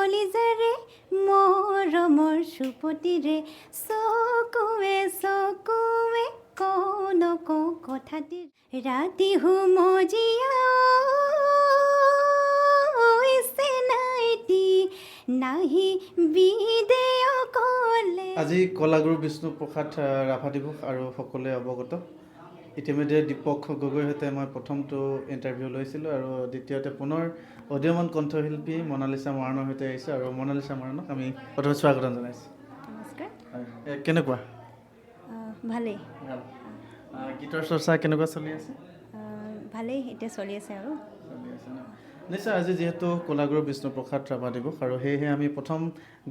কলিজাৰে মৰমৰ সুপতিৰে চকুৱে চকুৱে কওঁ নকওঁ কথাটি ৰাতি হুমজিয়া নাইটি নাহি বিদে অকলে। আজি কলাগুৰু বিষ্ণুপ্ৰসাদ ৰাভা দিৱস আৰু সকলোৱে অৱগত। ইতিমধ্যে দীপক গগৈৰ সৈতে মই প্ৰথমটো ইণ্টাৰভিউ লৈছিলোঁ আৰু দ্বিতীয়তে পুনৰ অডিঅ'মান কণ্ঠশিল্পী মনালিছা মৰাণৰ সৈতে আহিছোঁ আৰু মনালিছা মৰাণক আমি প্ৰথমে স্বাগতম জনাইছোঁ। নমস্কাৰ। কেনেকুৱা? ভালেই। ভাল। গীতৰ চৰ্চা কেনেকুৱা চলি আছে? ভালেই, এতিয়া চলি আছে আৰু চলি আছে ন? নিশ্চয়। আজি যিহেতু কলাগুৰু বিষ্ণুপ্ৰসাদ ৰাভা দিৱস আৰু সেয়েহে আমি প্ৰথম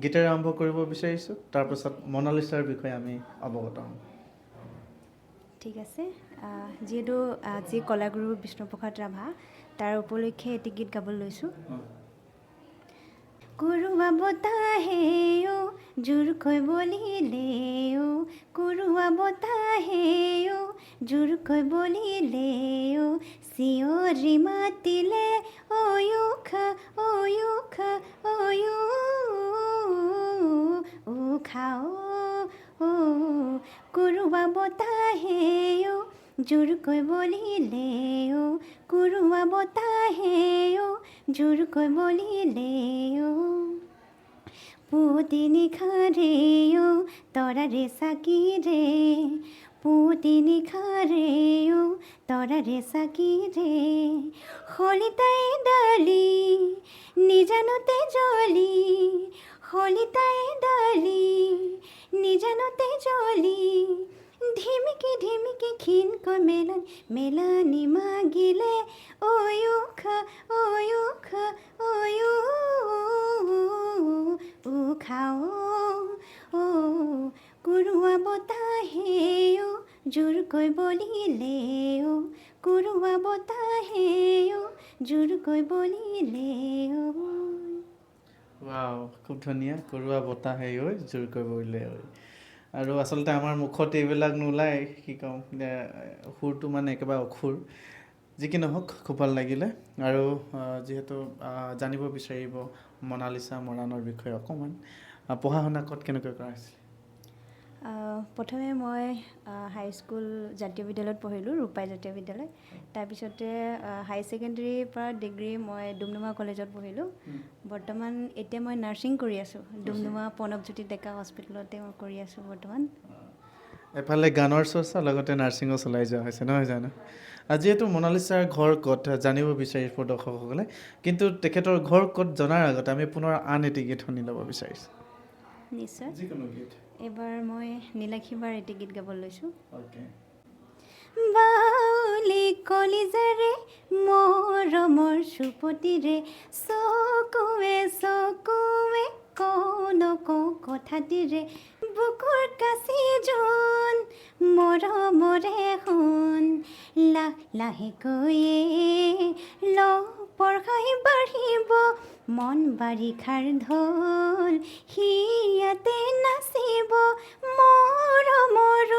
গীতেৰে আৰম্ভ কৰিব বিচাৰিছোঁ, তাৰপাছত মনালিছাৰ বিষয়ে আমি অৱগত হ'ম। ঠিক আছে। যিহেতু আজি কলাগুৰু বিষ্ণুপ্ৰসাদ ৰাভা, তাৰ উপলক্ষে এটি গীত গাবলৈ লৈছোঁ। কুৰুৱা বতাহেও জোৰকৈ বলিলেও, কুৰুৱা বতাহেও জোৰকৈ বলিলেও, চিঞৰি মাতিলে অয়ুখা অয়ুখা অয়ু উখা অ কুৰুৱা বতাহেও জোৰকৈ বলিলেও, কুৰুৱা বতাহেও জোৰকৈ বলিলেও, পুৱতি নিশাৰেও তৰাৰে চাকিৰে, পুৱতি নিশাৰেও তৰাৰে চাকিৰে, শলিতাই ডালি নিজানতে জ্বলি, শলিতাই ডালি নিজানতে জ্বলি, ধিমিকি ধিমিকি ক্ষীণকৈ মেলানি মাগিলে অয়ুখা অয়ুখা অয়ু উখা অ কুৰুৱা বতাহেও জোৰকৈ বলিলেও, কুৰুৱা বতাহেও জোৰকৈ বলিলেও। ৱাও, খুব ধুনীয়া। কুৰুৱা বতাহেও জোৰকৈ বলিলেও। আৰু আচলতে আমাৰ মুখত এইবিলাক নোলায়, কি ক'ম, সুৰটো মানে একেবাৰে অসুৰ। যি কি নহওক, খুব ভাল লাগিলে। আৰু যিহেতু জানিব বিচাৰিব মনালিছা মৰাণৰ বিষয়ে অকণমান, পঢ়া শুনা ক'ত কেনেকৈ কৰা হৈছিল? প্ৰথমে মই হাইস্কুল জাতীয় বিদ্যালয়ত পঢ়িলোঁ, ৰূপাই জাতীয় বিদ্যালয়। তাৰপিছতে হাই ছেকেণ্ডেৰীৰ পৰা ডিগ্ৰী মই ডুমডুমা কলেজত পঢ়িলোঁ। বৰ্তমান এতিয়া মই নাৰ্ছিং কৰি আছোঁ, ডুমডুমা প্ৰণৱজ্যোতি ডেকা হস্পিটেলতে মই কৰি আছোঁ বৰ্তমান। এফালে গানৰ চৰ্চা লগতে নাৰ্ছিঙো চলাই যোৱা হৈছে, নহয় জানো? যিহেতু মনালিছাৰ ঘৰ ক'ত জানিব বিচাৰিব দৰ্শকসকলে, কিন্তু তেখেতৰ ঘৰ ক'ত জনাৰ আগতে আমি পুনৰ আন এটি গীত শুনি ল'ব বিচাৰিছোঁ। নিশ্চয়। যিকোনো গীত। এইবাৰ মই নীলাক্ষীবাৰ এটি গীত গাবলৈ লৈছোঁ। অ'কে। বাউলি কলিজাৰে মৰমৰ সুপতিৰে চকুৱে চকুৱে কওঁ নকওঁ কথাটিৰে, বুকুৰ কাচি জোন মৰমৰে সোণ, লাহেকৈয়ে পৰখাই বাঢ়িব মন বাৰিষাৰ ঢল, হিয়াতে নাচিব মৰমৰ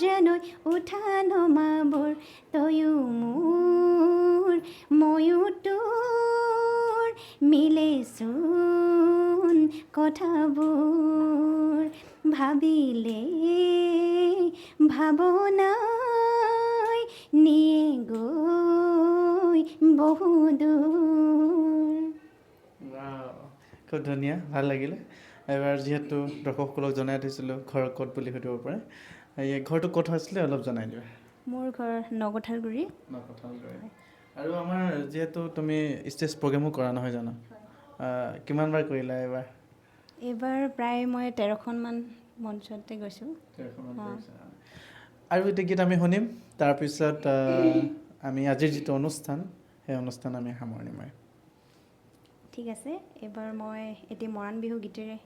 জানৈ উঠা নমাবোৰ, তয়ো মোৰ ময়ো তোৰ মিলেচোন কথাবোৰ, ভাবিলে ভাৱনাই নিয়ে গৈ বহুদূৰ। খুব ধুনীয়া, ভাল লাগিলে। এবাৰ যিহেতু দৰ্শকসকলক জনাই থৈছিলোঁ ঘৰ ক'ত বুলি সুধিব পাৰে, এই ঘৰটো ক'ত হৈছিলে অলপ জনাই দিবা। মোৰ ঘৰ নকঠালগুৰি। আৰু আমাৰ যিহেতু তুমি ষ্টেজ প্ৰগ্ৰেমো কৰা, নহয় জানো? কিমানবাৰ কৰিলা এইবাৰ? এইবাৰ প্ৰায় মই 13খনমান মঞ্চতে গৈছোঁ। 13খনমান কৰিছা। আৰু এটি গীত আমি শুনিম, তাৰপিছত আমি আজিৰ যিটো অনুষ্ঠান, সেই অনুষ্ঠান আমি সামৰণি মাৰিম। ঠিক আছে। এইবাৰ মই এটি মৰাণ বিহু গীতেৰে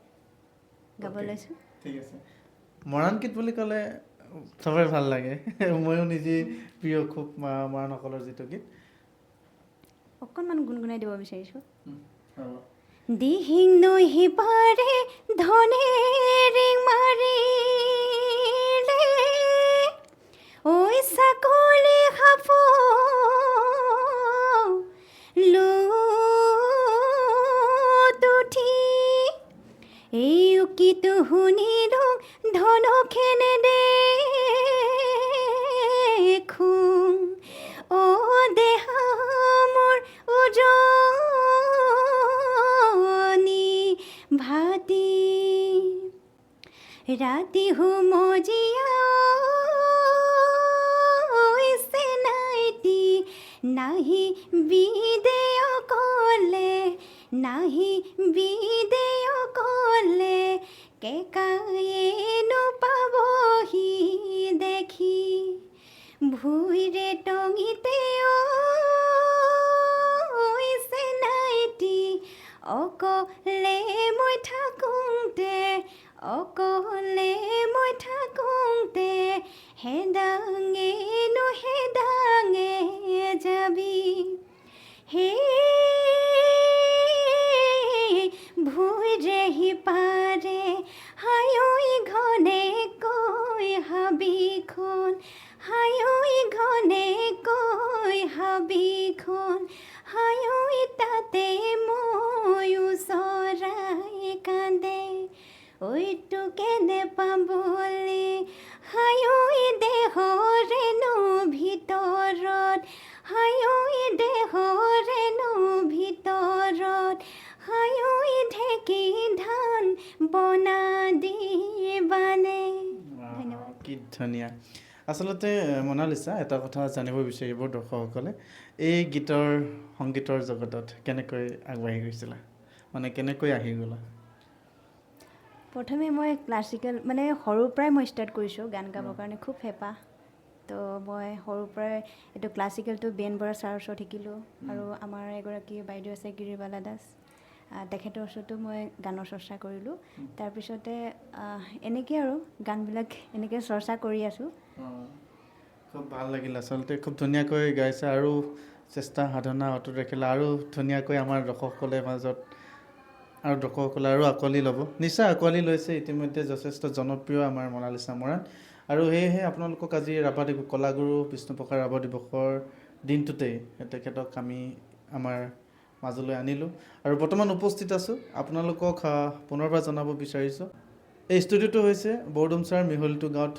গাব লৈছোঁ। ঠিক আছে। মৰাণ গীত বুলি ক'লে চবৰে ভাল লাগে, ময়ো নিজে প্ৰিয় খুব মৰাণসকলৰ যিটো গীত। অকণমান গুণগুণাই দিব বিচাৰিছোঁ। দিহিং নৈ সিপাৰে ধনেৰে মাৰিলে, ঐ ছাগলী সাপ লোত উঠি राति हूँ मोजिया से नाइटी नाही বিদেয় কলে নাহি বিদেয় কলে কেকায়েনো পাবহি দেখি ভুইরে টঙিতে সে নাইটি অকলে মই থাকোঁতে অকলে মই থাকোঁতে হেদাঙেনো হেদাঙে যাবি হে ভুইৰে সিপাৰে হায়ৈ ঘনে কৈ হাবিখন হায়ৈ ঘনে কৈ হাবিখন হায়ৈ তাতে ময়ো চৰাই কান্দে ঐটো কেনে পাবলৈ হায়ৈ দেহৰেনো ভিতৰত হায়ৈ দেহৰেনো ভিতৰত হায়ৈ ঢেঁকী ধান বনা দিবানে। ধন্যবাদ। কি ধুনীয়া। আচলতে মনালিছা, এটা কথা জানিব বিচাৰিব দৰ্শকসকলে, এই সংগীতৰ জগতত কেনেকৈ আগবাঢ়ি গৈছিলা, মানে কেনেকৈ আহি গ'লা? প্ৰথমে মই ক্লাছিকেল মানে সৰুৰ পৰাই মই ষ্টাৰ্ট কৰিছোঁ গান গাবৰ কাৰণে, খুব হেঁপাহ। তো মই সৰুৰ পৰাই এইটো ক্লাছিকেলটো বেন বৰা ছাৰৰ ওচৰত শিকিলোঁ, আৰু আমাৰ এগৰাকী বাইদেউ আছে গিৰিবালা দাস, তেখেতৰ ওচৰতো মই গানৰ চৰ্চা কৰিলোঁ। তাৰপিছতে এনেকৈ আৰু গানবিলাক এনেকৈ চৰ্চা কৰি আছোঁ। খুব ভাল লাগিল, আচলতে খুব ধুনীয়াকৈ গাইছা, আৰু চেষ্টা সাধনা অটুট ৰাখিলা, আৰু ধুনীয়াকৈ আমাৰ দৰ্শকসকলৰ মাজত আৰু দৰ্শকসকলে আৰু আঁকোৱালি ল'ব, নিশ্চয় আঁকোৱালি লৈছে। ইতিমধ্যে যথেষ্ট জনপ্ৰিয় আমাৰ মনালিছা মৰাণ, আৰু সেয়েহে আপোনালোকক আজি কলাগুৰু বিষ্ণুপ্ৰসাদ ৰাভা দিৱসৰ দিনটোতেই তেখেতক আমি আমাৰ মাজলৈ আনিলোঁ, আৰু বৰ্তমান উপস্থিত আছোঁ। আপোনালোকক পুনৰবাৰ জনাব বিচাৰিছোঁ, এই ষ্টুডিঅ'টো হৈছে বৰডুমচাৰ মিহলিটো গাঁৱত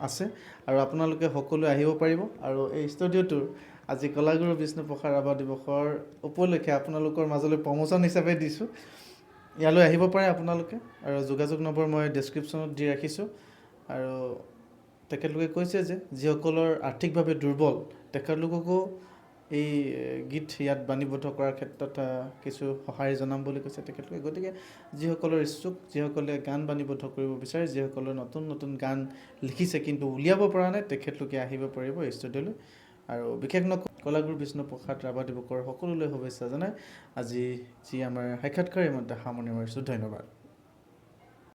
আছে, আৰু আপোনালোকে সকলোৱে আহিব পাৰিব। আৰু এই ষ্টুডিঅ'টোৰ আজি কলাগুৰু বিষ্ণুপ্ৰসাদ ৰাভা দিৱসৰ উপলক্ষে আপোনালোকৰ মাজলৈ প্ৰমোচন হিচাপে দিছোঁ, ইয়ালৈ আহিব পাৰে আপোনালোকে, আৰু যোগাযোগ নম্বৰ মই ডেছক্ৰিপশ্যনত দি ৰাখিছোঁ। আৰু তেখেতলোকে কৈছে যে যিসকলৰ আৰ্থিকভাৱে দুৰ্বল, তেখেতলোককো এই গীত ইয়াত বাণীবদ্ধ কৰাৰ ক্ষেত্ৰত কিছু সঁহাৰি জনাম বুলি কৈছে তেখেতলোকে। গতিকে যিসকলৰ ইচ্ছুক, যিসকলে গান বাণীবদ্ধ কৰিব বিচাৰে, যিসকলে নতুন নতুন গান লিখিছে কিন্তু উলিয়াব পৰা নাই, তেখেতলোকে আহিব পাৰিব এই ষ্টুডিঅ'লৈ। আৰু বিশেষ কলাগুৰু বিষ্ণুপ্ৰসাদ ৰাভা দিৱসৰ সকলোলৈ শুভেচ্ছা জনাই আজি যি আমাৰ সাক্ষাৎকাৰ ইমানতে সামৰণি মাৰিছোঁ। ধন্যবাদ।